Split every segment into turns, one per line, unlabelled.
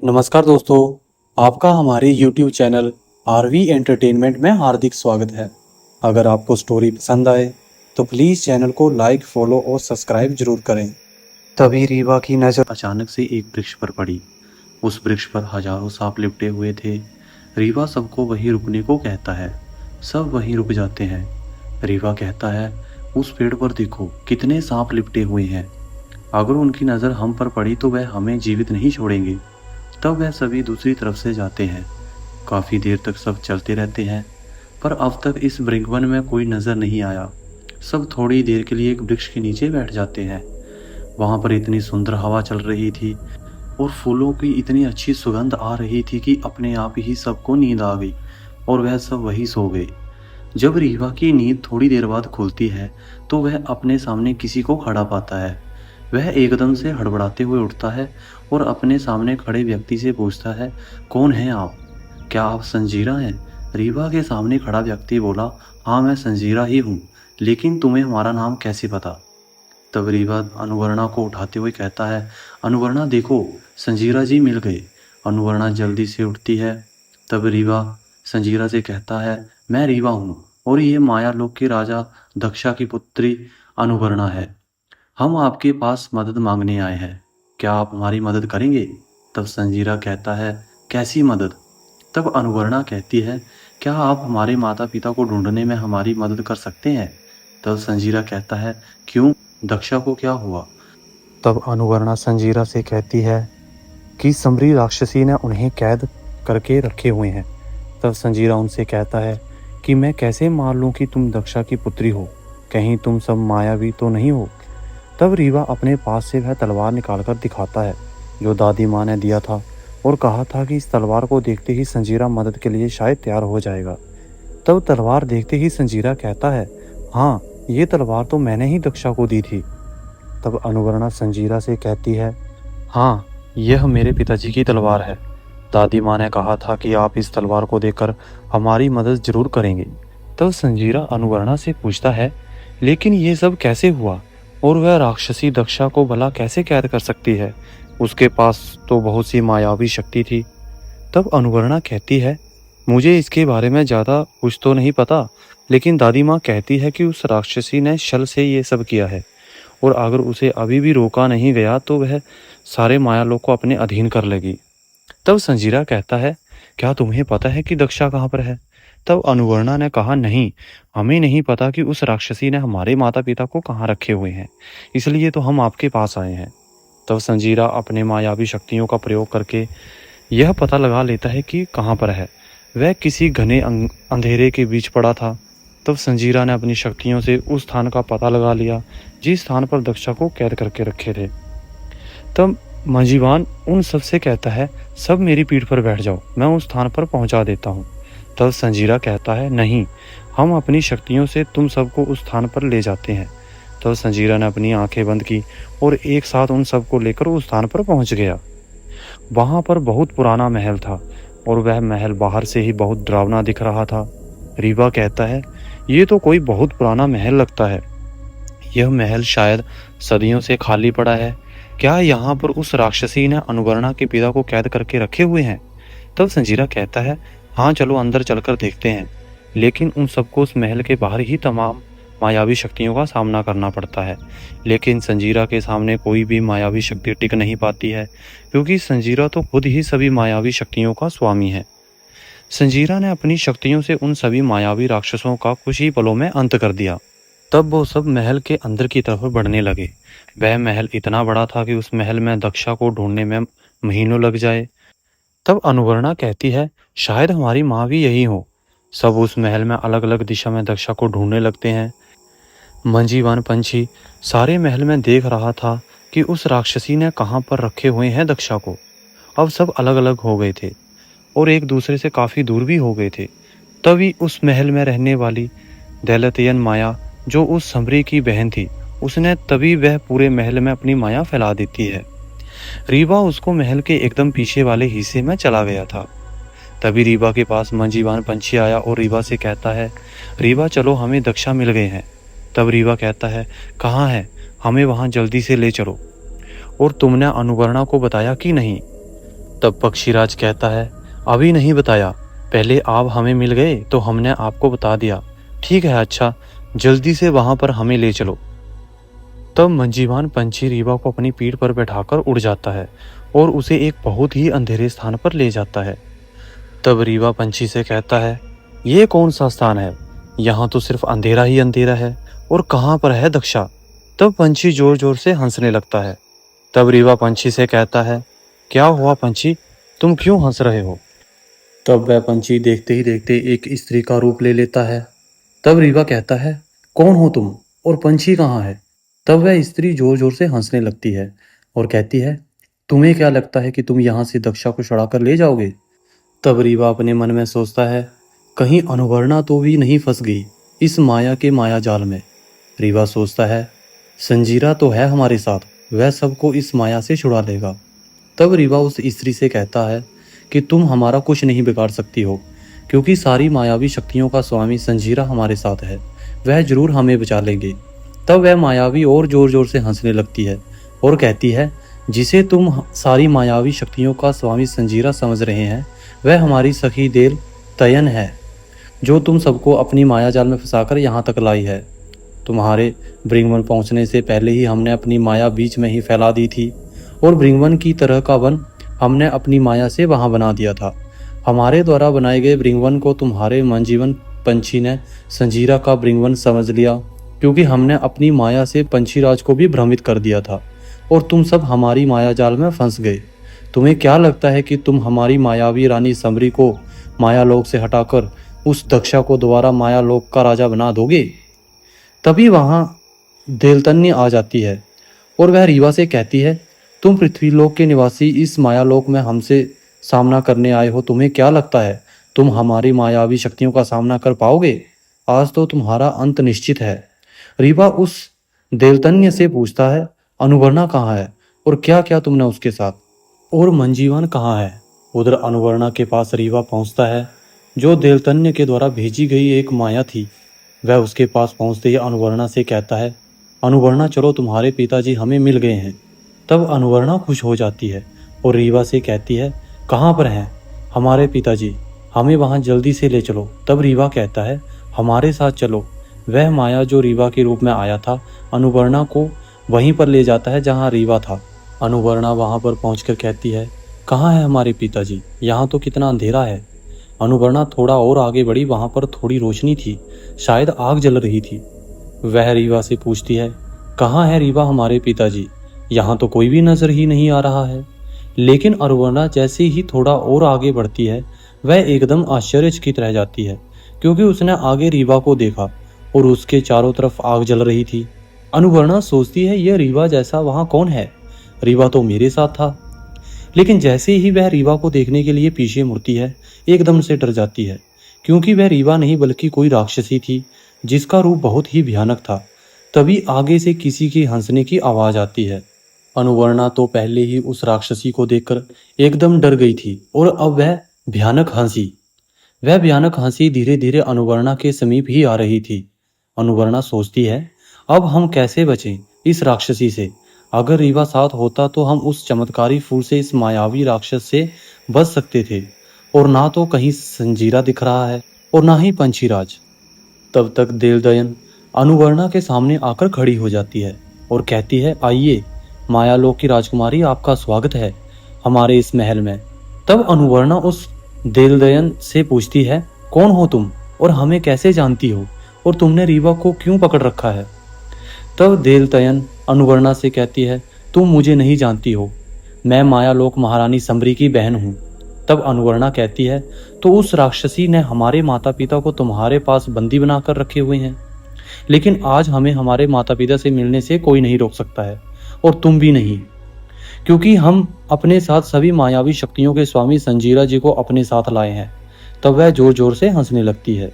नमस्कार दोस्तों, आपका हमारे YouTube चैनल आरवी एंटरटेनमेंट में हार्दिक स्वागत है। अगर आपको स्टोरी पसंद आए तो प्लीज़ चैनल को लाइक, फॉलो और सब्सक्राइब जरूर करें। तभी रीवा की नज़र अचानक से एक वृक्ष पर पड़ी। उस वृक्ष पर हजारों सांप लिपटे हुए थे। रीवा सबको वहीं रुकने को कहता है। सब वहीं रुक जाते हैं। रीवा कहता है, उस पेड़ पर देखो कितने सांप लिपटे हुए हैं। अगर उनकी नज़र हम पर पड़ी तो वह हमें जीवित नहीं छोड़ेंगे। तब वह सभी दूसरी तरफ से जाते हैं। काफ़ी देर तक सब चलते रहते हैं, पर अब तक इस वृंगवन में कोई नज़र नहीं आया। सब थोड़ी देर के लिए एक वृक्ष के नीचे बैठ जाते हैं। वहाँ पर इतनी सुंदर हवा चल रही थी और फूलों की इतनी अच्छी सुगंध आ रही थी कि अपने आप ही सबको नींद आ गई और वह सब वहीं सो गए। जब रीवा की नींद थोड़ी देर बाद खुलती है तो वह अपने सामने किसी को खड़ा पाता है। वह एकदम से हड़बड़ाते हुए उठता है और अपने सामने खड़े व्यक्ति से पूछता है, कौन हैं आप? क्या आप संजीरा हैं? रीवा के सामने खड़ा व्यक्ति बोला, हाँ मैं संजीरा ही हूँ, लेकिन तुम्हें हमारा नाम कैसे पता? तब रीवा अनुवर्णा को उठाते हुए कहता है, अनुवर्णा देखो, संजीरा जी मिल गए। अनुवर्णा जल्दी से उठती है। तब रीवा संजीरा से कहता है, मैं रीवा हूँ और ये मायालोक के राजा दक्षा की पुत्री अनुवर्णा है। हम आपके पास मदद मांगने आए हैं। क्या आप हमारी मदद करेंगे? तब संजीरा कहता है, कैसी मदद? तब अनुवर्णा कहती है, क्या आप हमारे माता पिता को ढूंढने में हमारी मदद कर सकते हैं? तब संजीरा कहता है, क्यों, दक्षा को क्या हुआ? तब अनुवर्णा संजीरा से कहती है कि समरी राक्षसी ने उन्हें कैद करके रखे हुए हैं। तब संजीरा उनसे कहता है कि मैं कैसे मान लूं कि तुम दक्षा की पुत्री हो? कहीं तुम सब मायावी तो नहीं हो? तब रीवा अपने पास से वह तलवार निकालकर दिखाता है जो दादी माँ ने दिया था और कहा था कि इस तलवार को देखते ही संजीरा मदद के लिए शायद तैयार हो जाएगा। तब तलवार देखते ही संजीरा कहता है, हाँ ये तलवार तो मैंने ही दक्षा को दी थी। तब अनुवर्णा संजीरा से कहती है, हाँ यह मेरे पिताजी की तलवार है। दादी माँ ने कहा था कि आप इस तलवार को देखकर हमारी मदद जरूर करेंगे। तब संजीरा अनुवर्णा से पूछता है, लेकिन ये सब कैसे हुआ और वह राक्षसी दक्षा को भला कैसे कैद कर सकती है? उसके पास तो बहुत सी मायावी शक्ति थी। तब अनुवर्णा कहती है, मुझे इसके बारे में ज़्यादा कुछ तो नहीं पता, लेकिन दादी माँ कहती है कि उस राक्षसी ने छल से ये सब किया है और अगर उसे अभी भी रोका नहीं गया तो वह सारे मायालोक को अपने अधीन कर लेगी। तब संजीरा कहता है, क्या तुम्हें पता है कि दक्षा कहाँ पर है? तब अनुवर्णा ने कहा, नहीं, हमें नहीं पता कि उस राक्षसी ने हमारे माता पिता को कहाँ रखे हुए हैं, इसलिए तो हम आपके पास आए हैं। तब संजीरा अपने मायावी शक्तियों का प्रयोग करके यह पता लगा लेता है कि कहाँ पर है। वह किसी घने अंधेरे के बीच पड़ा था। तब संजीरा ने अपनी शक्तियों से उस स्थान का पता लगा लिया जिस स्थान पर दक्षा को कैद करके रखे थे। तब मंजीवान उन सब से कहता है, सब मेरी पीठ पर बैठ जाओ, मैं उस स्थान पर पहुंचा देता हूँ। तब संजीरा कहता है, नहीं, हम अपनी शक्तियों से तुम सबको उस स्थान पर ले जाते हैं। तब संजीरा ने अपनी आंखें बंद की और एक साथ उन सबको लेकर उस स्थान पर पहुंच गया। वहां पर बहुत पुराना महल था और वह महल बाहर से ही बहुत डरावना दिख रहा था। रीवा कहता है, ये तो कोई बहुत पुराना महल लगता है। यह महल शायद सदियों से खाली पड़ा है। क्या यहाँ पर उस राक्षसी ने अनुवर्णा के पिता को कैद करके रखे हुए हैं? तब संजीरा कहता है, हाँ चलो अंदर चलकर देखते हैं। लेकिन उन सबको उस महल के बाहर ही तमाम मायावी शक्तियों का सामना करना पड़ता है। लेकिन संजीरा के सामने कोई भी मायावी शक्ति टिक नहीं पाती है, क्योंकि संजीरा तो खुद ही सभी मायावी शक्तियों का स्वामी है। संजीरा ने अपनी शक्तियों से उन सभी मायावी राक्षसों का कुछ ही पलों में अंत कर दिया। तब वो सब महल के अंदर की तरफ बढ़ने लगे। वह महल इतना बड़ा था कि उस महल में दक्षा को ढूंढने में महीनों लग जाए। तब अनुवर्णा कहती है, शायद हमारी माँ भी यही हो। सब उस महल में अलग अलग दिशा में दक्षा को ढूंढने लगते हैं। मंजीवान पंछी सारे महल में देख रहा था कि उस राक्षसी ने कहाँ पर रखे हुए हैं दक्षा को। अब सब अलग अलग हो गए थे और एक दूसरे से काफ़ी दूर भी हो गए थे। तभी उस महल में रहने वाली दैलतियन माया, जो उस समरी की बहन थी, उसने तभी वह पूरे महल में अपनी माया फैला देती है। रीवा उसको महल के एकदम पीछे वाले हिस्से में चला गया था। तभी रीवा के पास मंजीवान पंछी आया और रीवा से कहता है, रीवा चलो, हमें दक्षा मिल गए हैं। तब रीवा कहता है, कहाँ है? हमें वहाँ जल्दी से ले चलो। और तुमने अनुवर्णा को बताया कि नहीं? तब पक्षीराज कहता है, अभी नहीं बताया, पहले आप हमें मिल गए तो हमने आपको बता दिया। ठीक है, अच्छा, जल्दी से वहां पर हमें ले चलो। तब मंजीवान पंछी रीवा को अपनी पीठ पर बैठाकर उड़ जाता है और उसे एक बहुत ही अंधेरे स्थान पर ले जाता है। तब रीवा पंछी से कहता है, ये कौन सा स्थान है? यहाँ तो सिर्फ अंधेरा ही अंधेरा है, और कहाँ पर है दक्षा? तब पंछी जोर जोर से हंसने लगता है। तब रीवा पंछी से कहता है, क्या हुआ पंछी, तुम क्यों हंस रहे हो? तब वह पंछी देखते ही देखते एक स्त्री का रूप ले लेता है। तब रीवा कहता है, कौन हो तुम और पंछी कहाँ है? तब वह स्त्री जोर जोर से हंसने लगती है और कहती है, तुम्हें क्या लगता है कि तुम यहाँ से दक्षा को छुड़ा कर ले जाओगे? तब रीवा अपने मन में सोचता है, कहीं अनुवर्णा तो भी नहीं फंस गई इस माया के माया जाल में। रीवा सोचता है, संजीरा तो है हमारे साथ, वह सबको इस माया से छुड़ा लेगा। तब रीवा उस स्त्री से कहता है कि तुम हमारा कुछ नहीं बिगाड़ सकती हो, क्योंकि सारी मायावी शक्तियों का स्वामी संजीरा हमारे साथ है, वह जरूर हमें बचा लेंगे। तब वह मायावी और जोर जोर से हंसने लगती है और कहती है, जिसे तुम सारी मायावी शक्तियों का स्वामी संजीरा समझ रहे हैं, वह हमारी सखी देल तयन है, जो तुम सबको अपनी माया जाल में फंसाकर यहाँ तक लाई है। तुम्हारे ब्रिंगवन पहुँचने से पहले ही हमने अपनी माया बीच में ही फैला दी थी, और ब्रिंगवन की तरह का वन हमने अपनी माया से वहाँ बना दिया था। हमारे द्वारा बनाए गए ब्रिंगवन को तुम्हारे मनजीवन पंछी ने संजीरा का ब्रिंगवन समझ लिया, क्योंकि हमने अपनी माया से पंछीराज को भी भ्रमित कर दिया था, और तुम सब हमारी माया जाल में फंस गए। तुम्हें क्या लगता है कि तुम हमारी मायावी रानी समरी को मायालोक से हटाकर उस दक्षा को दोबारा मायालोक का राजा बना दोगे? तभी वहाँ देलतन्य आ जाती है और वह रीवा से कहती है, तुम पृथ्वीलोक के निवासी इस मायालोक में हमसे सामना करने आए हो, तुम्हें क्या लगता है तुम हमारी मायावी शक्तियों का सामना कर पाओगे? आज तो तुम्हारा अंत निश्चित है। रीवा उस देवतन्य से पूछता है, अनुवर्णा कहाँ है और क्या क्या तुमने उसके साथ, और मंजीवन कहाँ है? उधर अनुवर्णा के पास रीवा पहुंचता है, जो देवतन्य के द्वारा भेजी गई एक माया थी। वह उसके पास पहुंचते ही अनुवर्णा से कहता है, अनुवर्णा चलो, तुम्हारे पिताजी हमें मिल गए हैं। तब अनुवर्णा खुश हो जाती है और रीवा से कहती है, कहाँ पर हैं हमारे पिताजी, हमें वहाँ जल्दी से ले चलो। तब रीवा कहता है, हमारे साथ चलो। वह माया जो रीवा के रूप में आया था, अनुवर्णा को वहीं पर ले जाता है जहाँ रीवा था। अनुवर्णा वहाँ पर पहुँचकर कहती है, कहाँ है हमारे पिताजी, यहाँ तो कितना अंधेरा है। अनुवर्णा थोड़ा और आगे बढ़ी, वहाँ पर थोड़ी रोशनी थी, शायद आग जल रही थी। वह रीवा से पूछती है, कहाँ है रीवा हमारे पिताजी, यहाँ तो कोई भी नजर ही नहीं आ रहा है। लेकिन अनुवर्णा जैसे ही थोड़ा और आगे बढ़ती है, वह एकदम आश्चर्यचकित रह जाती है, क्योंकि उसने आगे रीवा को देखा और उसके चारों तरफ आग जल रही थी। अनुवर्णा सोचती है, यह रीवा जैसा वहाँ कौन है, रीवा तो मेरे साथ था। लेकिन जैसे ही वह रीवा को देखने के लिए पीछे मुड़ती है, एकदम से डर जाती है, क्योंकि वह रीवा नहीं बल्कि कोई राक्षसी थी, जिसका रूप बहुत ही भयानक था। तभी आगे से किसी की हंसने की आवाज आती है। अनुवर्णा तो पहले ही उस राक्षसी को देखकर एकदम डर गई थी, और अब वह भयानक हंसी धीरे धीरे अनुवर्णा के समीप ही आ रही थी। अनुवर्णा सोचती है, अब हम कैसे बचें इस राक्षसी से? अगर रीवा साथ होता तो हम उस चमत्कारी फूल से इस मायावी राक्षस से बच सकते थे, और ना तो कहीं संजीरा दिख रहा है और ना ही पंछीराज। तब तक देवदयन अनुवर्णा के सामने आकर खड़ी हो जाती है और कहती है, आइए मायालोक की राजकुमारी, आपका स्वागत है हमारे इस महल में। तब अनुवर्णा उस देवदयन से पूछती है, कौन हो तुम और हमें कैसे जानती हो, और तुमने रीवा को क्यों पकड़ रखा है? तब देवदयन अनुवर्णा से कहती है, तुम मुझे नहीं जानती हो, मैं मायालोक महारानी समरी की बहन हूँ। तब अनुवर्णा कहती है, तो उस राक्षसी ने हमारे माता पिता को तुम्हारे पास बंदी बनाकर रखे हुए हैं, लेकिन आज हमें हमारे माता पिता से मिलने से कोई नहीं रोक सकता है, और तुम भी नहीं, क्योंकि हम अपने साथ सभी मायावी शक्तियों के स्वामी संजीरा जी को अपने साथ लाए हैं। तब वह जोर जोर से हंसने लगती है।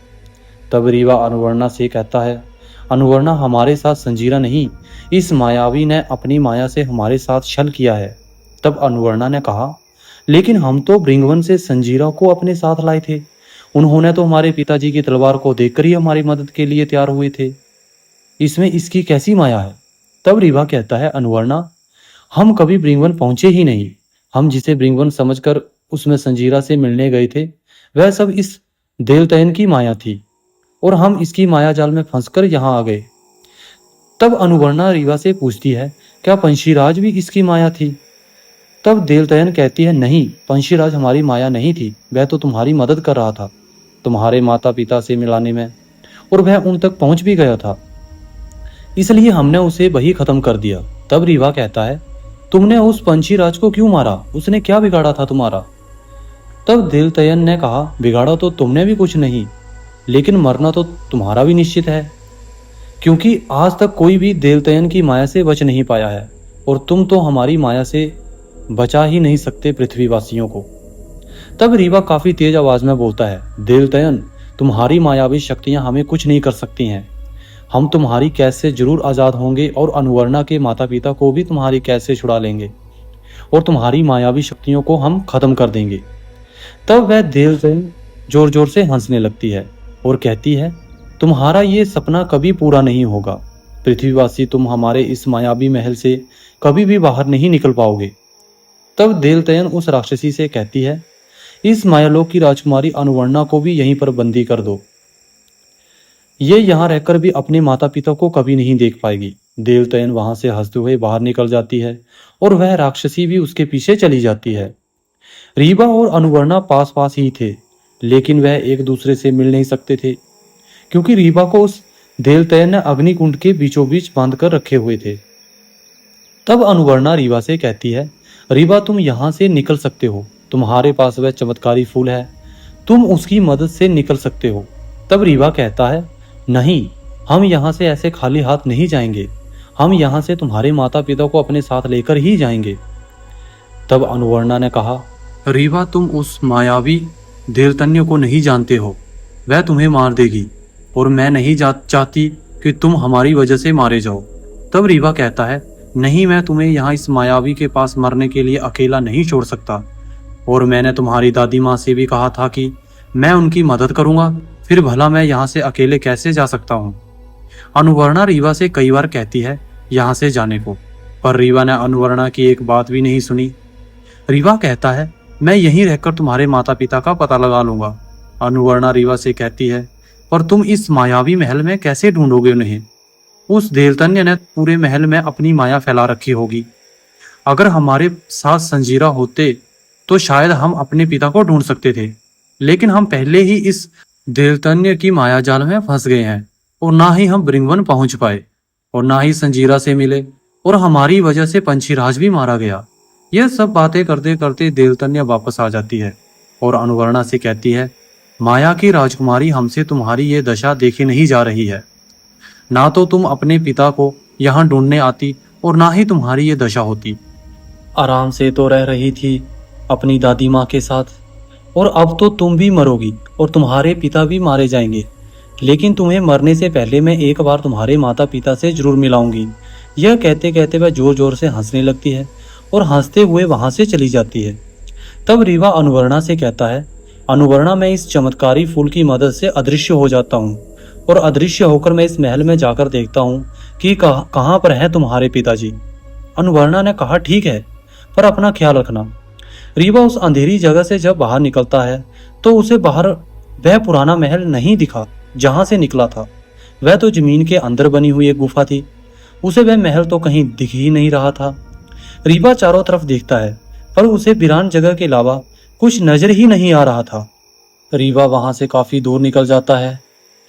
तब रीवा अनुवर्णा से कहता है, अनुवर्णा, हमारे साथ संजीरा नहीं, इस मायावी ने अपनी माया से हमारे साथ छल किया है। तब अनुवर्णा ने कहा, लेकिन हम तो ब्रिंगवन से संजीरा को अपने साथ लाए थे, उन्होंने तो हमारे पिताजी की तलवार को देखकर ही हमारी मदद के लिए तैयार हुए थे, इसमें इसकी कैसी माया है? तब रीवा कहता है, अनुवर्णा, हम कभी ब्रिंगवन पहुंचे ही नहीं, हम जिसे ब्रिंगवन समझकर उसमें संजीरा से मिलने गए थे, वह सब इस देवतयन की माया थी और हम इसकी माया जाल में फंसकर यहाँ आ गए। तब अनुवर्णा रीवा से पूछती है, क्या पंशीराज भी इसकी माया थी? तब देवतयन कहती है, नहीं, पंशीराज हमारी माया नहीं थी, वह तो तुम्हारी मदद कर रहा था तुम्हारे माता पिता से मिलाने में, और वह उन तक पहुंच भी गया था, इसलिए हमने उसे वही खत्म कर दिया। तब रीवा कहता है, तुमने उस पंशीराज को क्यों मारा? उसने क्या बिगाड़ा था तुम्हारा? तब देवतयन ने कहा, बिगाड़ा तो तुमने भी कुछ नहीं, लेकिन मरना तो तुम्हारा भी निश्चित है, क्योंकि आज तक कोई भी देवतयन की माया से बच नहीं पाया है, और तुम तो हमारी माया से बचा ही नहीं सकते पृथ्वीवासियों को। तब रीवा काफी तेज आवाज में बोलता है, देवतयन, तुम्हारी मायावी शक्तियां हमें कुछ नहीं कर सकती हैं। हम तुम्हारी कैद से जरूर आजाद होंगे और अनुवर्णा के माता पिता को भी तुम्हारी कैद से छुड़ा लेंगे और तुम्हारी मायावी शक्तियों को हम खत्म कर देंगे। तब वह देवतयन जोर जोर से हंसने लगती है और कहती है, तुम्हारा ये सपना कभी पूरा नहीं होगा पृथ्वीवासी, तुम हमारे इस मायावी महल से कभी भी बाहर नहीं निकल पाओगे। तब देवतयन उस राक्षसी से कहती है, इस मायालोक की राजकुमारी अनुवर्णा को भी यहीं पर बंदी कर दो, ये यहाँ रहकर भी अपने माता पिता को कभी नहीं देख पाएगी। देवतयन वहां से हंसते हुए बाहर निकल जाती है और वह राक्षसी भी उसके पीछे चली जाती है। रीवा और अनुवर्णा पास पास ही थे, लेकिन वह एक दूसरे से मिल नहीं सकते थे, क्योंकि रीवा को उस देवतयन ने अग्निकुंड के बीचों बीच बांध कर रखे हुए थे। तब अनुवर्णा रीवा से कहती है, रीवा, तुम यहाँ से निकल सकते हो, तुम्हारे पास वह चमत्कारी फूल है, तुम उसकी मदद से निकल सकते हो। तब रीवा कहता है, नहीं, हम यहाँ से ऐसे खाली हाथ नहीं जाएंगे, हम यहाँ से तुम्हारे माता पिता को अपने साथ लेकर ही जाएंगे। तब अनुवर्णा ने कहा, रीवा, तुम उस मायावी देवतन्य को नहीं जानते हो, वह तुम्हें मार देगी और मैं नहीं चाहती कि तुम हमारी वजह से मारे जाओ। तब रीवा कहता है, नहीं, मैं तुम्हें यहाँ इस मायावी के पास मरने के लिए अकेला नहीं छोड़ सकता, और मैंने तुम्हारी दादी माँ से भी कहा था कि मैं उनकी मदद करूंगा, फिर भला मैं यहाँ से अकेले कैसे जा सकता हूँ। अनुवर्णा रीवा से कई बार कहती है यहाँ से जाने को, पर रीवा ने अनुवर्णा की एक बात भी नहीं सुनी। रीवा कहता है, मैं यहीं रहकर तुम्हारे माता पिता का पता लगा लूंगा। अनुवर्णा रीवा से कहती है, पर तुम इस मायावी महल में कैसे ढूंढोगे उन्हें? उस देवतन्य ने पूरे महल में अपनी माया फैला रखी होगी। अगर हमारे साथ संजीरा होते तो शायद हम अपने पिता को ढूंढ सकते थे, लेकिन हम पहले ही इस देवतन्य की माया जाल में फंस गए हैं, और ना ही हम ब्रिंगवन पहुंच पाए और ना ही संजीरा से मिले, और हमारी वजह से पंशीराज भी मारा गया। यह सब बातें करते करते देवतन्य वापस आ जाती है और अनुवर्णा से कहती है, माया की राजकुमारी, हमसे तुम्हारी ये दशा देखी नहीं जा रही है। ना तो तुम अपने पिता को यहाँ ढूंढने आती और ना ही तुम्हारी ये दशा होती। आराम से तो रह रही थी अपनी दादी माँ के साथ, और अब तो तुम भी मरोगी और तुम्हारे पिता भी मारे जाएंगे, लेकिन तुम्हें मरने से पहले मैं एक बार तुम्हारे माता पिता से जरूर मिलाऊंगी। यह कहते कहते वह जोर जोर से हंसने लगती है और हंसते हुए वहां से चली जाती है। तब रीवा अनुवर्णा से कहता है, अनुवर्णा, मैं इस चमत्कारी फूल की मदद से अदृश्य हो जाता हूँ, और अदृश्य होकर मैं इस महल में जाकर देखता हूँ कि कहाँ पर है तुम्हारे पिताजी। अनुवर्णा ने कहा, ठीक है, पर अपना ख्याल रखना। रीवा उस अंधेरी जगह से जब बाहर निकलता है तो उसे बाहर वह पुराना महल नहीं दिखा जहां से निकला था। वह तो जमीन के अंदर बनी हुई एक गुफा थी, उसे वह महल तो कहीं दिख ही नहीं रहा था। रीवा चारों तरफ देखता है, पर उसे वीरान जगह के अलावा कुछ नजर ही नहीं आ रहा था। रीवा वहां से काफी दूर निकल जाता है,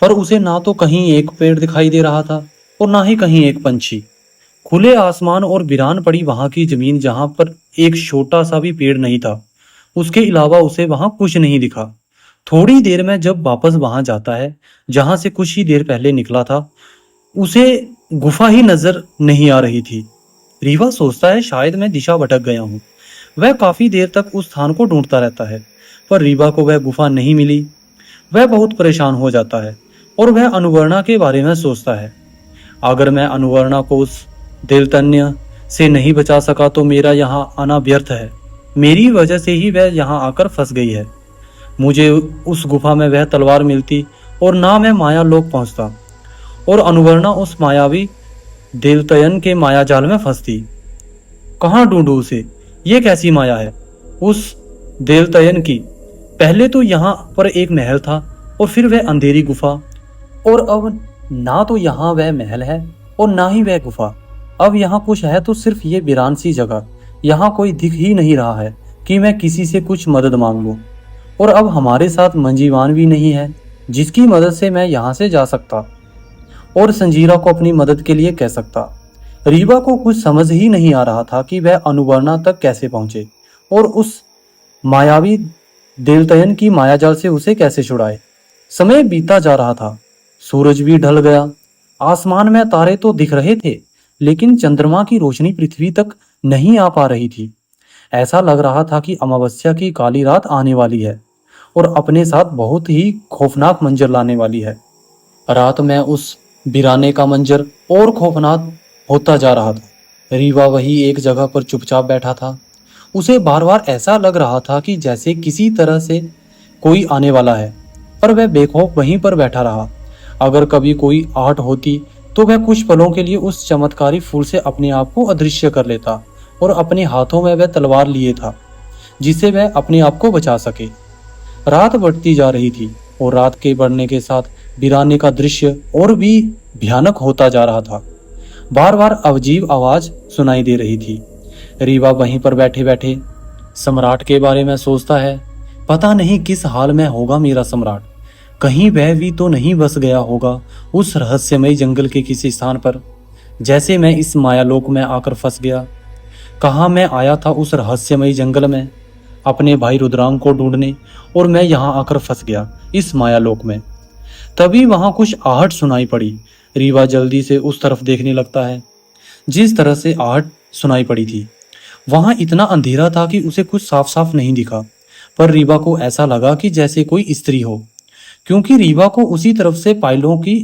पर उसे ना तो कहीं एक पेड़ दिखाई दे रहा था और ना ही कहीं एक पंछी। खुले आसमान और वीरान पड़ी वहां की जमीन, जहां पर एक छोटा सा भी पेड़ नहीं था, उसके अलावा उसे वहां कुछ नहीं दिखा। थोड़ी देर में जब वापस वहां जाता है जहां से कुछ ही देर पहले निकला था, उसे गुफा ही नजर नहीं आ रही थी। रीवा सोचता है, शायद मैं दिशा भटक गया हूँ। वह काफी देर तक उस स्थान को ढूंढता रहता है, पर रीवा को वह गुफा नहीं मिली। वह बहुत परेशान हो जाता है और वह अनुवर्णा के बारे में सोचता है, अगर मैं अनुवर्णा को उस देवतन्य से नहीं बचा सका तो मेरा यहाँ आना व्यर्थ है। मेरी वजह से ही वह यहाँ आकर फंस गई है। मुझे उस गुफा में वह तलवार मिलती और ना मैं माया लोक पहुंचता, और अनुवर्णा उस मायावी देवतयन के माया जाल में फंसती। कहाँ ढूंढूं उसे? ये कैसी माया है उस देवतयन की। पहले तो यहाँ पर एक महल था और फिर वह अंधेरी गुफा, और अब ना तो यहाँ वह महल है और ना ही वह गुफा। अब यहाँ कुछ है तो सिर्फ ये वीरान सी जगह। यहाँ कोई दिख ही नहीं रहा है कि मैं किसी से कुछ मदद मांग लूं। और अब हमारे साथ मंजीवान भी नहीं है जिसकी मदद से मैं यहाँ से जा सकता और संजीरा को अपनी मदद के लिए कह सकता। रीवा को कुछ समझ ही नहीं आ रहा था कि वह अनुवर्णा तक कैसे पहुंचे और उस मायावी देवतयन की मायाजाल से उसे कैसे छुड़ाए। समय बीता जा रहा था, सूरज भी ढल गया। आसमान में तारे तो दिख रहे थे, लेकिन चंद्रमा की रोशनी पृथ्वी तक नहीं आ पा रही थी। ऐसा लग रहा था कि अमावस्या की काली रात आने वाली है और अपने साथ बहुत ही खौफनाक मंजर लाने वाली है। रात में उस वीराने का मंजर और खौफनाक होता जा रहा था। रीवा वही एक जगह पर चुपचाप बैठा था। उसे बार बार ऐसा लग रहा था कि जैसे किसी तरह से कोई आने वाला है, पर वह बेखौफ वहीं पर बैठा रहा। अगर कभी कोई आहट होती तो वह कुछ पलों के लिए उस चमत्कारी फूल से अपने आप को अदृश्य कर लेता और अपने हाथों में वह तलवार लिए था जिससे वह अपने आप को बचा सके। रात बढ़ती जा रही थी और रात के बढ़ने के साथ वीराने का दृश्य और भी भयानक होता जा रहा था। बार बार अजीब आवाज सुनाई दे रही थी। रीवा वहीं पर बैठे बैठे सम्राट के बारे में सोचता है। पता नहीं किस हाल में होगा मेरा सम्राट। कहीं वह भी तो नहीं बस गया होगा उस रहस्यमय जंगल के किसी स्थान पर, जैसे मैं इस मायालोक में आकर फंस गया। कहाँ मैं आया था उस रहस्यमय जंगल में अपने भाई रुद्रांग को ढूंढने, और मैं यहाँ आकर फंस गया इस मायालोक में। तभी वहां कुछ आहट सुनाई पड़ी। रीवा जल्दी से उस तरफ देखने लगता है जिस तरह से आहट सुनाई पड़ी थी। वहां इतना अंधेरा था कि उसे कुछ साफ साफ नहीं दिखा, पर रीवा को ऐसा लगा कि जैसे कोई स्त्री हो, क्योंकि रीवा को उसी तरफ से पायलों की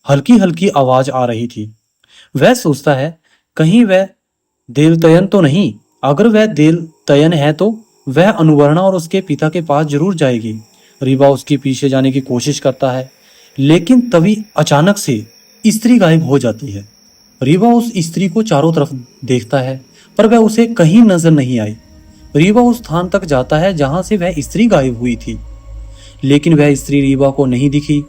हल्की हल्की आवाज आ रही थी। वह सोचता है कहीं वह देवतयन तो नहीं। अगर वह देवतयन है तो वह अनुवर्णा और उसके पिता के पास जरूर जाएगी। रीवा उसके पीछे जाने की कोशिश करता है, लेकिन तभी अचानक से स्त्री गायब हो जाती है। रीवा उस स्त्री को चारों तरफ देखता है, पर वह उसे कहीं नजर नहीं आई। रीवा उस स्थान तक जाता है जहां से वह स्त्री गायब हुई थी, लेकिन वह स्त्री रीवा को नहीं दिखी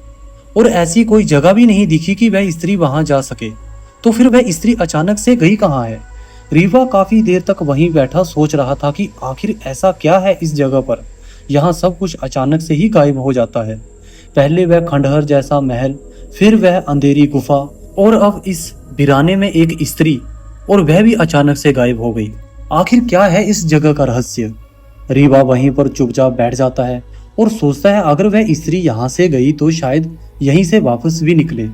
और ऐसी कोई जगह भी नहीं दिखी कि वह स्त्री वहां जा सके। तो फिर वह स्त्री अचानक से गई कहाँ है? रीवा काफी देर तक वहीं बैठा सोच रहा था कि आखिर ऐसा क्या है इस जगह पर, यहाँ सब कुछ अचानक से ही गायब हो जाता है। पहले वह खंडहर जैसा महल, फिर वह अंधेरी गुफा, और अब इस वीराने में एक स्त्री, और वह भी अचानक से गायब हो गई। आखिर क्या है इस जगह का रहस्य? रीवा वहीं पर चुपचाप बैठ जाता है और सोचता है अगर वह स्त्री यहाँ से गई तो शायद यहीं से वापस भी निकले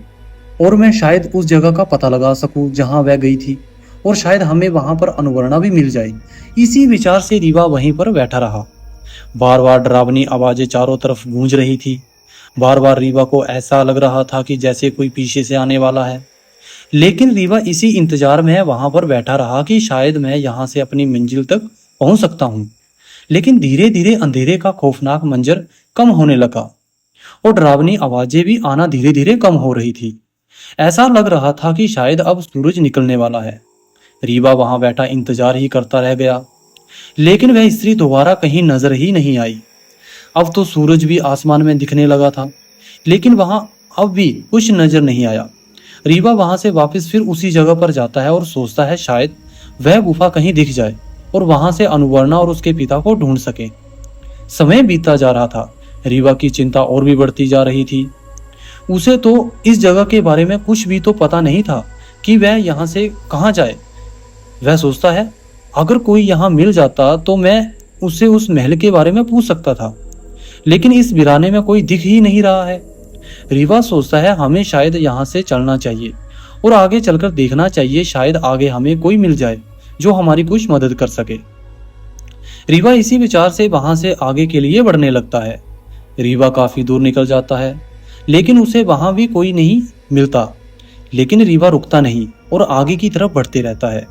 और मैं शायद उस जगह का पता लगा सकूं जहां वह गई थी, और शायद हमें वहां पर अनुवर्णा भी मिल जाए। इसी विचार से रीवा वहीं पर बैठा रहा। बार बार डरावनी आवाजें चारों तरफ गूंज रही थी। बार बार रीवा को ऐसा लग रहा था कि जैसे कोई पीछे से आने वाला है, लेकिन रीवा इसी इंतजार में वहां पर बैठा रहा कि शायद मैं यहाँ से अपनी मंजिल तक पहुंच सकता हूँ। लेकिन धीरे धीरे अंधेरे का खौफनाक मंजर कम होने लगा और डरावनी आवाजें भी आना धीरे धीरे कम हो रही थी। ऐसा लग रहा था कि शायद अब सूरज निकलने वाला है। रीवा वहां बैठा इंतजार ही करता रह गया, लेकिन वह स्त्री दोबारा कहीं नजर ही नहीं आई। अब तो सूरज भी आसमान में दिखने लगा था, लेकिन वहां अब भी कुछ नजर नहीं आया। रीवा वहां से वापस फिर उसी जगह पर जाता है और सोचता है शायद वह गुफा कहीं दिख जाए और वहां से अनुवर्णा और उसके पिता को ढूंढ सके। समय बीतता जा रहा था। रीवा की चिंता और भी बढ़ती जा रही थी। उसे तो इस जगह के बारे में कुछ भी तो पता नहीं था कि वह यहाँ से कहाँ जाए। वह सोचता है अगर कोई यहाँ मिल जाता तो मैं उससे उस महल के बारे में पूछ सकता था, लेकिन इस वीराने में कोई दिख ही नहीं रहा है। रीवा सोचता है हमें शायद यहाँ से चलना चाहिए और आगे चलकर देखना चाहिए, शायद आगे हमें कोई मिल जाए जो हमारी कुछ मदद कर सके। रीवा इसी विचार से वहां से आगे के लिए बढ़ने लगता है। रीवा काफी दूर निकल जाता है, लेकिन उसे वहां भी कोई नहीं मिलता। लेकिन रीवा रुकता नहीं और आगे की तरफ बढ़ते रहता है।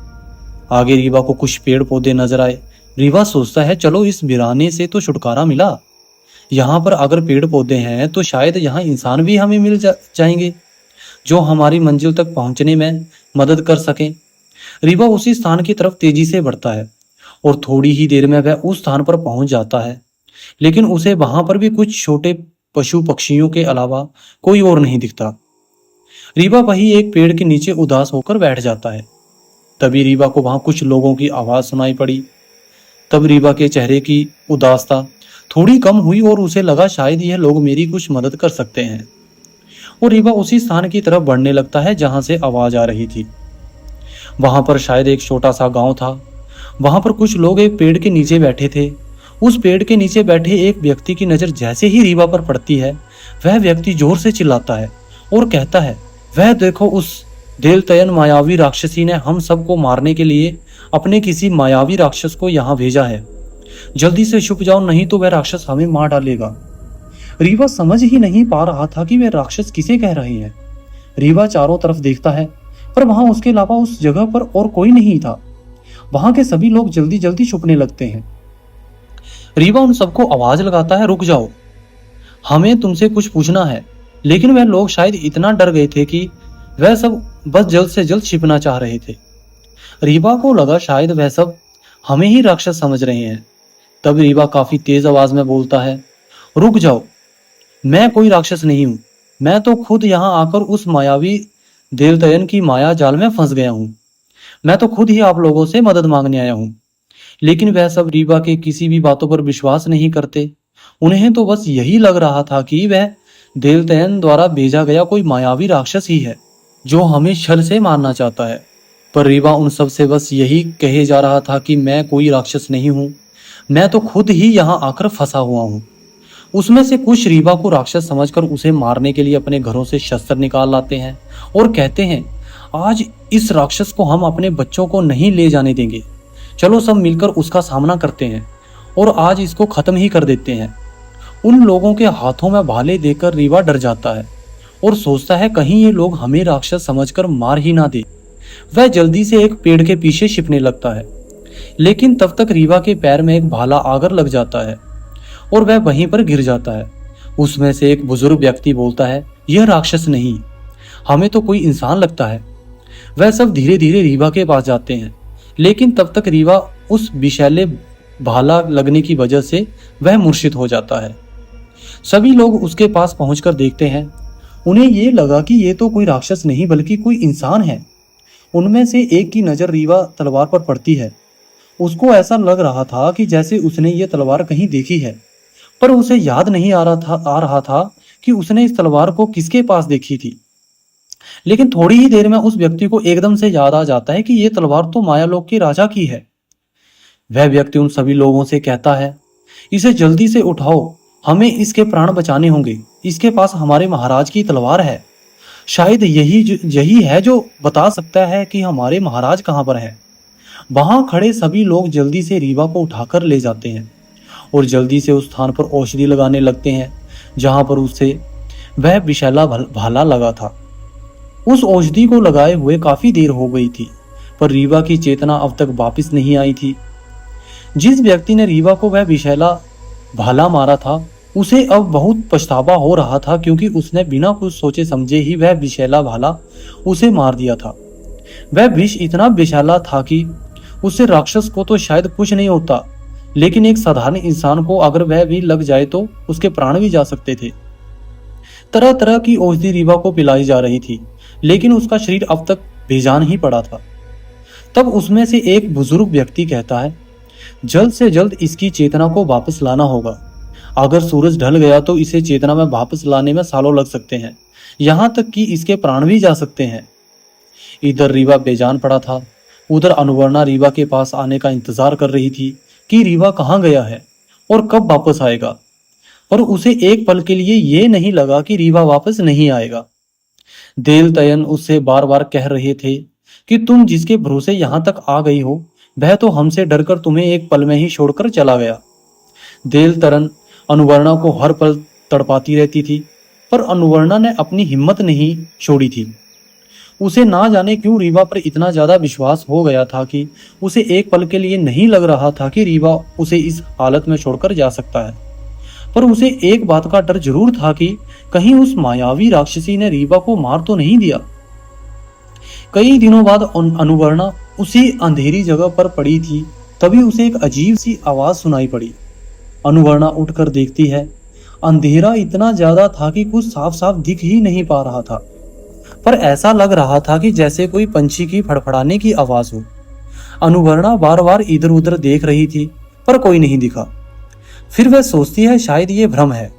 आगे रीवा को कुछ पेड़ पौधे नजर आए। रीवा सोचता है चलो इस वीराने से तो छुटकारा मिला। यहाँ पर अगर पेड़ पौधे हैं तो शायद यहाँ इंसान भी हमें मिल जाएंगे जो हमारी मंजिल तक पहुंचने में मदद कर सके। रीवा उसी स्थान की तरफ तेजी से बढ़ता है और थोड़ी ही देर में वह उस स्थान पर पहुंच जाता है, लेकिन उसे वहां पर भी कुछ छोटे पशु पक्षियों के अलावा कोई और नहीं दिखता। रीवा वही एक पेड़ के नीचे उदास होकर बैठ जाता है। तभी रीवा को वहां कुछ लोगों की आवाज सुनाई पड़ी। तब रीवा के चेहरे की उदासता थोड़ी कम हुई और उसे लगा शायद यह लोग मेरी कुछ मदद कर सकते हैं। और रीवा उसी स्थान की तरफ बढ़ने लगता है जहां से आवाज आ रही थी। वहां पर शायद एक छोटा सा गांव था। वहां पर कुछ लोग एक पेड़ के नीचे बैठे थे। उस पेड़ के नीचे बैठे एक व्यक्ति की नजर जैसे ही रीवा पर पड़ती है, वह व्यक्ति जोर से चिल्लाता है और कहता है, वह देखो, उस देलतयन मायावी राक्षसी ने हम सबको मारने के लिए अपने किसी मायावी राक्षस को यहाँ भेजा है। जल्दी से छुप जाओ, नहीं तो वह राक्षस हमें मार डालेगा। रीवा समझ ही नहीं पा रहा था कि वह राक्षस किसे कह रहे हैं। रीवा चारों तरफ देखता है, पर वहां उसके अलावा उस जगह पर और कोई नहीं था। वहां के सभी लोग जल्दी जल्दी छुपने लगते हैं। रीवा उन सबको आवाज लगाता है, रुक जाओ, हमें तुमसे कुछ पूछना है। लेकिन वह लोग शायद इतना डर गए थे कि वह सब बस जल्द से जल्द छिपना चाह रहे थे। रीवा को लगा शायद वह सब हमें ही राक्षस समझ रहे हैं। तब रीवा काफी तेज आवाज में बोलता है, रुक जाओ, मैं कोई राक्षस नहीं हूं। मैं तो खुद यहां आकर उस मायावी देलतयन की माया जाल में फंस गया हूं। मैं तो खुद ही आप लोगों से मदद मांगने आया हूं। लेकिन वह सब रीवा के किसी भी बातों पर विश्वास नहीं करते। उन्हें तो बस यही लग रहा था कि वह देलतयन द्वारा भेजा गया कोई मायावी राक्षस ही है जो हमें छल से मारना चाहता है। पर रीवा उन सब से बस यही कहे जा रहा था कि मैं कोई राक्षस नहीं हूं, मैं तो खुद ही यहां आकर फंसा हुआ हूं। उसमें से कुछ रीवा को राक्षस समझकर उसे मारने के लिए अपने घरों से शस्त्र निकाल लाते हैं और कहते हैं, आज इस राक्षस को हम अपने बच्चों को नहीं ले जाने देंगे। चलो सब मिलकर उसका सामना करते हैं और आज इसको खत्म ही कर देते हैं। उन लोगों के हाथों में भाले देकर रीवा डर जाता है और सोचता है कहीं ये लोग हमें राक्षस समझकर मार ही ना दे। वह जल्दी से एक पेड़ के पीछे छिपने लगता है, लेकिन तब तक रीवा के पैर में एक भाला आकर लग जाता है और वह वहीं पर गिर जाता है। उसमें से एक बुजुर्ग व्यक्ति बोलता है, यह राक्षस नहीं, हमें तो कोई इंसान लगता है। वह सब धीरे धीरे रीवा के पास जाते हैं, लेकिन तब तक रीवा उस विषैले भाला लगने की वजह से वह मूर्छित हो जाता है। सभी लोग उसके पास पहुंचकर देखते हैं। उन्हें ये लगा कि ये तो कोई राक्षस नहीं बल्कि कोई इंसान है। उनमें से एक की नजर रीवा तलवार पर पड़ती है। उसको ऐसा लग रहा था कि जैसे उसने ये तलवार कहीं देखी है, पर उसे याद नहीं आ रहा था कि उसने इस तलवार को किसके पास देखी थी। लेकिन थोड़ी ही देर में उस व्यक्ति को एकदम से याद आ जाता है कि यह तलवार तो मायालोक के राजा की है। वह व्यक्ति उन सभी लोगों से कहता है, इसे जल्दी से उठाओ, हमें इसके प्राण बचाने होंगे। इसके पास हमारे महाराज की तलवार है। शायद यही है जो बता सकता है कि हमारे महाराज कहाँ पर है। वहां खड़े सभी लोग जल्दी से रीवा को उठाकर ले जाते हैं और जल्दी से उस स्थान पर औषधि लगाने लगते हैं जहां पर उसे वह विषैला भाला लगा था। उस औषधि को लगाए हुए काफी देर हो गई थी, पर रीवा की चेतना अब तक वापस नहीं आई थी। जिस व्यक्ति ने रीवा को वह विषैला भाला मारा था, उसे अब बहुत पछतावा हो रहा था, क्योंकि उसने बिना कुछ सोचे समझे ही वह विषैला भाला उसे मार दिया था। वह विष इतना विषैला था कि उससे राक्षस को तो शायद कुछ नहीं होता, लेकिन एक साधारण इंसान को अगर वह भी लग जाए तो उसके प्राण भी जा सकते थे। तरह तरह की औषधि रीवा को पिलाई जा रही थी, लेकिन उसका शरीर अब तक बेजान ही पड़ा था। तब उसमें से एक बुजुर्ग व्यक्ति कहता है, जल्द से जल्द इसकी चेतना को वापस लाना होगा। अगर सूरज ढल गया तो इसे चेतना में वापस लाने में सालों लग सकते हैं, यहां तक कि इसके प्राण भी जा सकते हैं। इधर रीवा बेजान पड़ा था, उधर अनुवर्णा रीवा के पास आने का इंतजार कर रही थी कि रीवा कहाँ गया है और कब वापस आएगा। पर उसे एक पल के लिए ये नहीं लगा कि रीवा वापस नहीं आएगा। देलतयन उससे बार बार कह रहे थे कि तुम जिसके भरोसे यहां तक आ गई हो, वह तो हमसे डरकर तुम्हें एक पल में ही छोड़कर चला गया। देलतरन अनुवर्णा को हर पल तड़पाती रहती थी, पर अनुवर्णा ने अपनी हिम्मत नहीं छोड़ी थी। उसे ना जाने क्यों रीवा पर इतना ज्यादा विश्वास हो गया था कि उसे एक पल के लिए नहीं लग रहा था कि रीवा उसे इस हालत में छोड़कर जा सकता है। पर उसे एक बात का डर जरूर था कि कहीं उस मायावी राक्षसी ने रीवा को मार तो नहीं दिया। कई दिनों बाद अनुवर्णा उसी अंधेरी जगह पर पड़ी थी तभी उसे एक अजीब सी आवाज सुनाई पड़ी। अनुवर्णा उठकर देखती है। अंधेरा इतना ज्यादा था कि कुछ साफ साफ दिख ही नहीं पा रहा था, पर ऐसा लग रहा था कि जैसे कोई पंछी की फड़फड़ाने की आवाज हो। अनुवर्णा बार बार इधर उधर देख रही थी, पर कोई नहीं दिखा। फिर वह सोचती है शायद ये भ्रम है,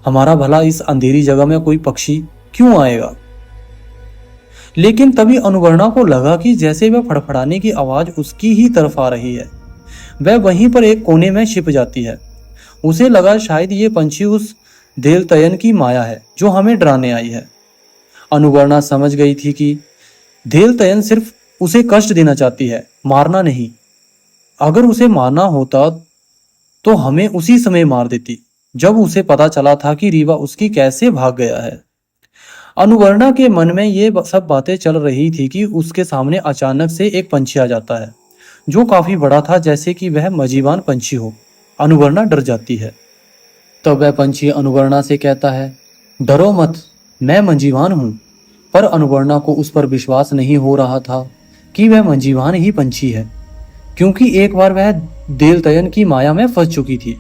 हमारा भला इस अंधेरी जगह में कोई पक्षी क्यों आएगा। लेकिन तभी अनुवर्णा को लगा कि जैसे वह फड़फड़ाने की आवाज उसकी ही तरफ आ रही है। वह वहीं पर एक कोने में छिप जाती है। उसे लगा शायद ये पंछी उस देवतयन की माया है जो हमें डराने आई है। अनुवर्णा समझ गई थी कि देवतयन सिर्फ उसे कष्ट देना चाहती है, मारना नहीं। अगर उसे मारना होता तो हमें उसी समय मार देती, जब उसे पता चला था कि रीवा उसकी कैसे भाग गया है। अनुवर्णा के मन में ये सब बातें चल रही थी कि उसके सामने अचानक से एक पंछी आ जाता है जो काफी बड़ा था, जैसे कि वह मजीवान पंछी हो। अनुवर्णा डर जाती है। तब वह पंछी अनुवर्णा से कहता है, डरो मत, मैं मंजीवान हूं। पर अनुवर्णा को उस पर विश्वास नहीं हो रहा था कि वह मंजीवान ही पंछी है, क्योंकि एक बार वह देवतयन की माया में फंस चुकी थी।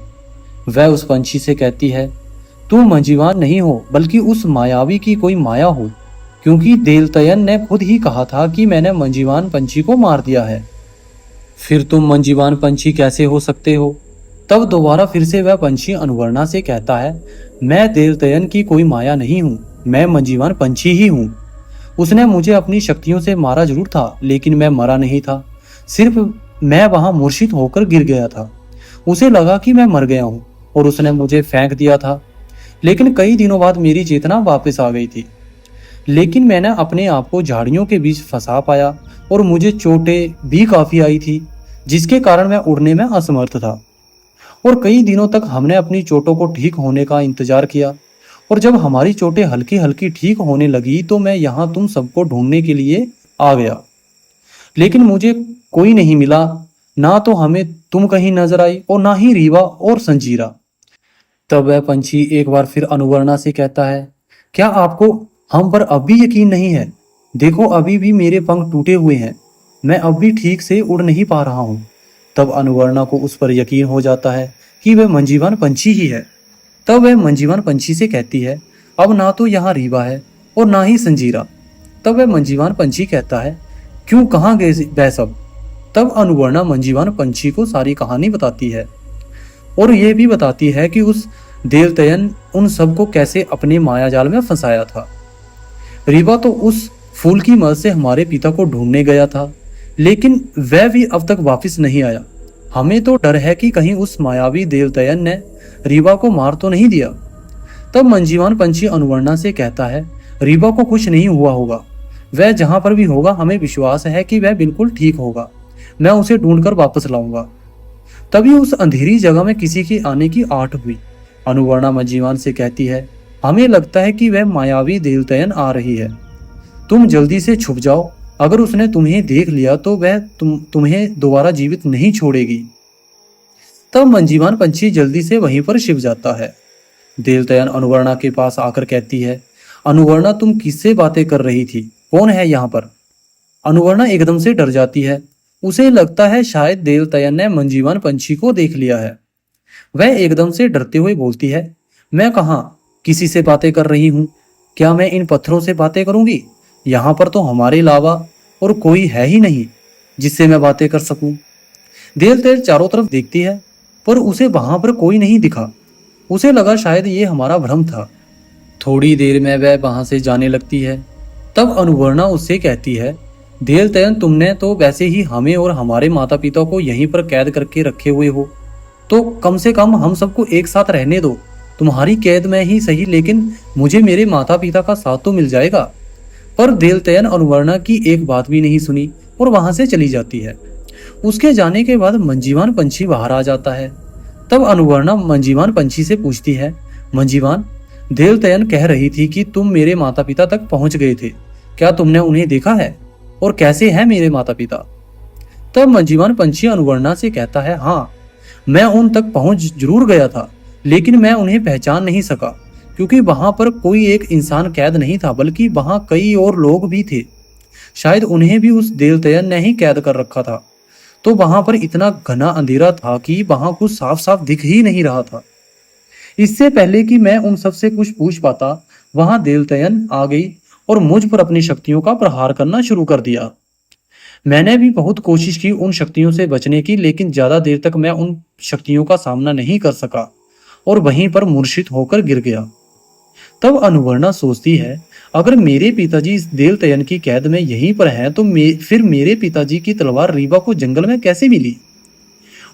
वह उस पंछी से कहती है, तुम मंजीवान नहीं हो बल्कि उस मायावी की कोई माया हो, क्योंकि देवतयन ने खुद ही कहा था कि मैंने मंजीवान पंछी को मार दिया है। फिर तुम मंजीवान पंछी कैसे हो सकते हो? तब दोबारा फिर से वह पंछी अनुवर्णा से कहता है, मैं देवतयन की कोई माया नहीं हूँ, मैं मंजीवान पंछी ही हूँ। उसने मुझे अपनी शक्तियों से मारा जरूर था, लेकिन मैं मरा नहीं था, सिर्फ मैं वहां मूर्छित होकर गिर गया था। उसे लगा कि मैं मर गया हूँ और उसने मुझे फेंक दिया था। लेकिन कई दिनों बाद मेरी चेतना वापस आ गई थी, लेकिन मैंने अपने आप को झाड़ियों के बीच फंसा पाया और मुझे चोटें भी काफी आई थी, जिसके कारण मैं उड़ने में असमर्थ था। और कई दिनों तक हमने अपनी चोटों को ठीक होने का इंतजार किया, और जब हमारी चोटें हल्की हल्की ठीक होने लगी तो मैं यहाँ तुम सबको ढूंढने के लिए आ गया, लेकिन मुझे कोई नहीं मिला। ना तो हमें तुम कहीं नजर आई और ना ही रीवा और संजीरा। तब वह पंछी एक बार फिर अनुवर्णा से कहता है, क्या आपको हम पर अब भी यकीन नहीं है? देखो अभी भी मेरे पंख टूटे हुए हैं, मैं अब भी ठीक से उड़ नहीं पा रहा हूँ। तब अनुवर्णा को उस पर यकीन हो जाता है कि वह मंजीवान पंछी ही है। तब वह मंजीवान पंछी से कहती है, अब ना तो यहाँ रीवा है और ना ही संजीरा। तब वह मंजीवान पंछी कहता है, क्यों, कहाँ गए वह सब? तब अनुवर्णा मंजीवान पंछी को सारी कहानी बताती है और यह भी बताती है कि उस देवतयन उन सबको कैसे अपने मायाजाल में फंसाया था। रीवा तो उस फूल की मदद से हमारे पिता को ढूंढने गया था, लेकिन वह भी अब तक वापस नहीं आया। हमें तो डर है कि कहीं उस मायावी देवतयन ने रीवा को मार तो नहीं दिया। तब मंजीवान पंछी अनुवर्णा से कहता है, रीवा को कुछ नहीं हुआ होगा, वह जहां पर भी होगा हमें विश्वास है कि वह बिल्कुल ठीक होगा, मैं उसे ढूंढकर वापस लाऊंगा। तभी उस अंधेरी जगह में किसी के आने की आहट हुई। अनुवर्णा मंजीवान से कहती है, हमें लगता है कि वह मायावी देवतयन आ रही है, तुम जल्दी से छुप जाओ, अगर उसने तुम्हें देख लिया तो वह तुम्हें दोबारा जीवित नहीं छोड़ेगी। तब मंजीवान पंछी जल्दी से वहीं पर छिप जाता है। देवतयन अनुवर्णा के पास आकर कहती है, अनुवर्णा तुम किससे बातें कर रही थी, कौन है यहाँ पर? अनुवर्णा एकदम से डर जाती है। उसे लगता है शायद देवतयन ने मंजीवान पंछी को देख लिया है। वह एकदम से डरते हुए बोलती है, मैं कहाँ किसी से बातें कर रही हूँ, क्या मैं इन पत्थरों से बातें करूंगी? यहाँ पर तो हमारे अलावा और कोई है ही नहीं जिससे मैं बातें कर सकूं। देवतयन चारों तरफ देखती है, पर उसे वहां पर कोई नहीं दिखा। उसे लगा शायद ये हमारा भ्रम था। थोड़ी देर में वह वहां से जाने लगती है। तब अनुवर्णा उससे कहती है, देवतयन तुमने तो वैसे ही हमें और हमारे माता पिता को यहीं पर कैद करके रखे हुए हो, तो कम से कम हम सबको एक साथ रहने दो। तुम्हारी कैद में ही सही, लेकिन मुझे मेरे माता पिता का साथ तो मिल जाएगा। पर देवतयन अनुवर्णा की एक बात भी नहीं सुनी और वहां से चली जाती है। उसके जाने के बाद मंजीवान पंछी बाहर आ जाता है। तब अनुवर्णा मंजीवान पंछी से पूछती है, मंजीवान, देवतयन कह रही थी कि तुम मेरे माता पिता तक पहुंच गए थे, क्या तुमने उन्हें देखा है और कैसे हैं मेरे माता पिता? तब मंजीवान पंछी अनुवर्णा से कहता है, हाँ, मैं उन तक पहुंच जरूर गया था, लेकिन मैं उन्हें पहचान नहीं सका, क्योंकि वहां पर कोई एक इंसान कैद नहीं था, बल्कि वहां कई और लोग भी थे। शायद उन्हें भी उस देवतयन ने ही कैद कर रखा था। तो वहां पर इतना घना अंधेरा था कि वहां कुछ साफ साफ दिख ही नहीं रहा था। इससे पहले कि मैं उन सबसे कुछ पूछ पाता, वहां देवतयन आ गई और मुझ पर अपनी शक्तियों का प्रहार करना शुरू कर दिया। मैंने भी बहुत कोशिश की उन शक्तियों से बचने की, लेकिन ज्यादा देर तक मैं उन शक्तियों का सामना नहीं कर सका और वहीं पर मूर्छित होकर गिर गया। तब अनुवर्णा सोचती है, अगर मेरे पिताजी इस देवतयन की कैद में यहीं पर हैं तो फिर मेरे पिताजी की तलवार रीवा को जंगल में कैसे मिली?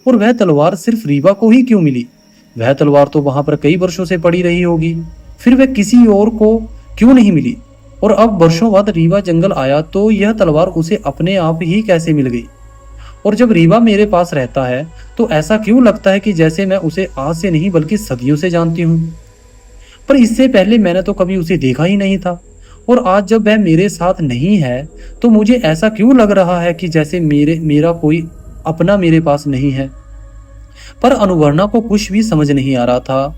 और वह तलवार सिर्फ रीवा को ही क्यों मिली? वह तलवार तो वहां पर कई वर्षों से पड़ी रही होगी, फिर वह किसी और को क्यों नहीं मिली? और अब वर्षों बाद रीवा जंगल आया तो यह तलवार उसे अपने आप ही कैसे मिल गई? और जब रीवा मेरे पास रहता है तो ऐसा क्यों लगता है कि जैसे मैं उसे आज से नहीं बल्कि सदियों से जानती हूँ। पर इससे पहले मैंने तो कभी उसे देखा ही नहीं था, और आज जब वह मेरे साथ नहीं है तो मुझे ऐसा क्यों लग रहा है कि जैसे मेरा कोई अपना मेरे पास नहीं है। पर अनुवर्णा को कुछ भी समझ नहीं आ रहा था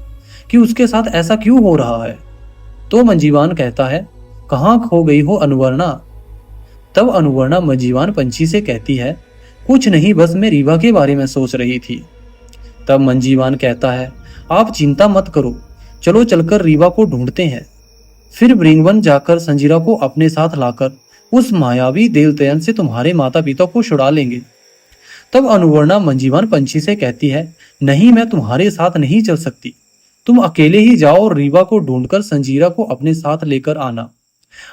कि उसके साथ ऐसा क्यों हो रहा है। तो मंजीवान कहता है, कहाँ खो गई हो अनुवर्णा? तब अनुवर्णा मंजीवान पंछी से कहती है, कुछ नहीं, बस मैं रीवा के बारे में सोच रही थी। तब मंजीवान कहता है, आप चिंता मत करो, चलो चलकर रीवा को ढूंढते हैं। फिर ब्रिंगवन जाकर संजीरा को अपने साथ लाकर उस मायावी देवतयन से तुम्हारे माता पिता को छुड़ा लेंगे। तब अनुवर्णा मंजीवान पंछी से कहती है, नहीं, मैं तुम्हारे साथ नहीं चल सकती, तुम अकेले ही जाओ और रीवा को ढूंढकर संजीरा को अपने साथ लेकर आना।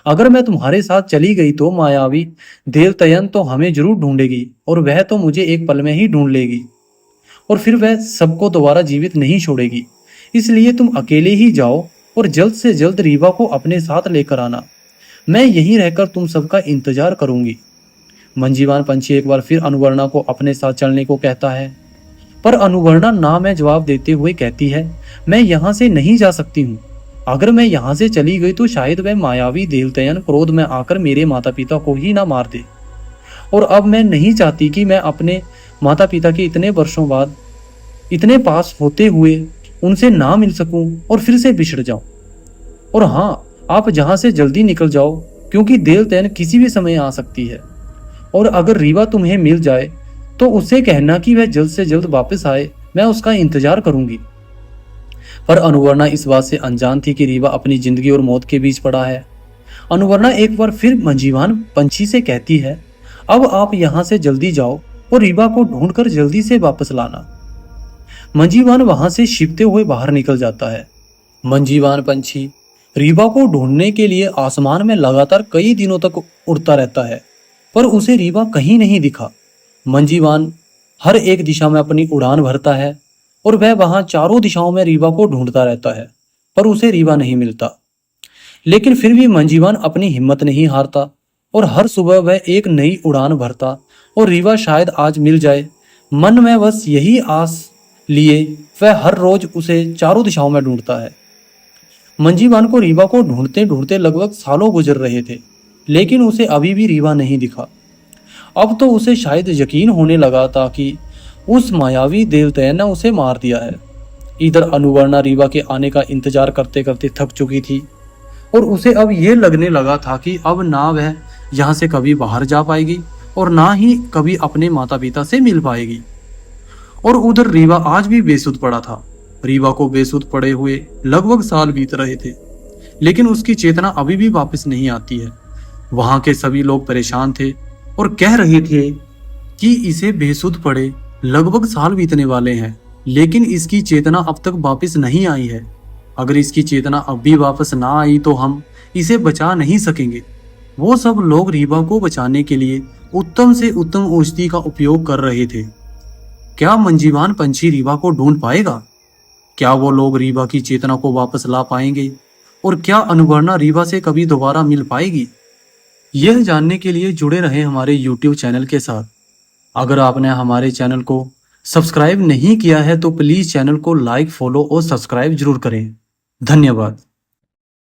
अगर मैं तुम्हारे साथ चली गई तो मायावी देवतयन तो हमें जरूर ढूंढेगी और वह तो मुझे एक पल में ही ढूंढ लेगी और फिर वह सबको दोबारा जीवित नहीं छोड़ेगी। इसलिए तुम अकेले ही जाओ और जल्द से जल्द रीवा को अपने साथ लेकर आना। मैं यहीं रहकर तुम सबका इंतजार करूंगी। मंजीवान पंछी एक बार फिर अनुवर्णा को अपने साथ चलने को कहता है, पर अनुवर्णा ना में जवाब देते हुए कहती है, मैं यहाँ से नहीं जा सकती हूँ। अगर मैं यहाँ से चली गई तो शायद वह मायावी देवतयन क्रोध में आकर मेरे माता पिता को ही ना मार दे, और अब मैं नहीं चाहती कि मैं अपने माता पिता के इतने वर्षों बाद इतने पास होते हुए उनसे ना मिल सकूं और फिर से बिछड़ जाऊं। और हाँ, आप जहां से जल्दी निकल जाओ, क्योंकि देवतयन किसी भी समय आ सकती है। और अगर रीवा तुम्हें मिल जाए तो उससे कहना कि वह जल्द से जल्द वापस आए, मैं उसका इंतजार करूंगी। पर अनुवर्णा इस बात से अनजान थी कि रीवा अपनी जिंदगी और मौत के बीच पड़ा है। अनुवर्णा एक बार फिर मंजीवान पंछी से कहती है, अब आप यहाँ से जल्दी जाओ और रीवा को ढूंढकर जल्दी से वापस लाना। मंजीवान वहां से छिपते हुए बाहर निकल जाता है। मंजीवान पंछी रीवा को ढूंढने के लिए आसमान में लगातार कई दिनों तक उड़ता रहता है, पर उसे रीवा कहीं नहीं दिखा। मंजीवान हर एक दिशा में अपनी उड़ान भरता है और वह वहां चारों दिशाओं में रीवा को ढूंढता रहता है, पर उसे रीवा नहीं मिलता। लेकिन फिर भी मंजीवान अपनी हिम्मत नहीं हारता और हर सुबह वह एक नई उड़ान भरता और रीवा शायद आज मिल जाए। मन में बस यही आस लिए वह हर रोज उसे चारों दिशाओं में ढूंढता है। मंजीवान को रीवा को ढूंढते ढूंढते लगभग सालों गुजर रहे थे, लेकिन उसे अभी भी रीवा नहीं दिखा। अब तो उसे शायद यकीन होने लगा था कि उस मायावी देवतयन ने उसे मार दिया है। इधर अनुवर्णा रीवा के आने का इंतजार करते करते थक चुकी थी और उसे अब यह लगने लगा था कि अब ना वह यहाँ से कभी बाहर जा पाएगी और ना ही कभी अपने माता पिता से मिल पाएगी। और उधर रीवा आज भी बेसुध पड़ा था। रीवा को बेसुध पड़े हुए लगभग साल बीत रहे थे, लेकिन उसकी चेतना अभी भी वापस नहीं आती है। वहां के सभी लोग परेशान थे और कह रहे थे कि इसे बेसुध पड़े लगभग साल बीतने वाले हैं, लेकिन इसकी चेतना अब तक वापस नहीं आई है। अगर इसकी चेतना अब भी वापस ना आई तो हम इसे बचा नहीं सकेंगे। वो सब लोग रीवा को बचाने के लिए उत्तम से उत्तम औषधि का उपयोग कर रहे थे। क्या मंजीवान पंछी रीवा को ढूंढ पाएगा? क्या वो लोग रीवा की चेतना को वापस ला पाएंगे? और क्या अनुवर्णा रीवा से कभी दोबारा मिल पाएगी? यह जानने के लिए जुड़े रहे हमारे YouTube चैनल के साथ। अगर आपने हमारे चैनल को सब्सक्राइब नहीं किया है तो प्लीज चैनल को लाइक, फॉलो और सब्सक्राइब जरूर करें। धन्यवाद।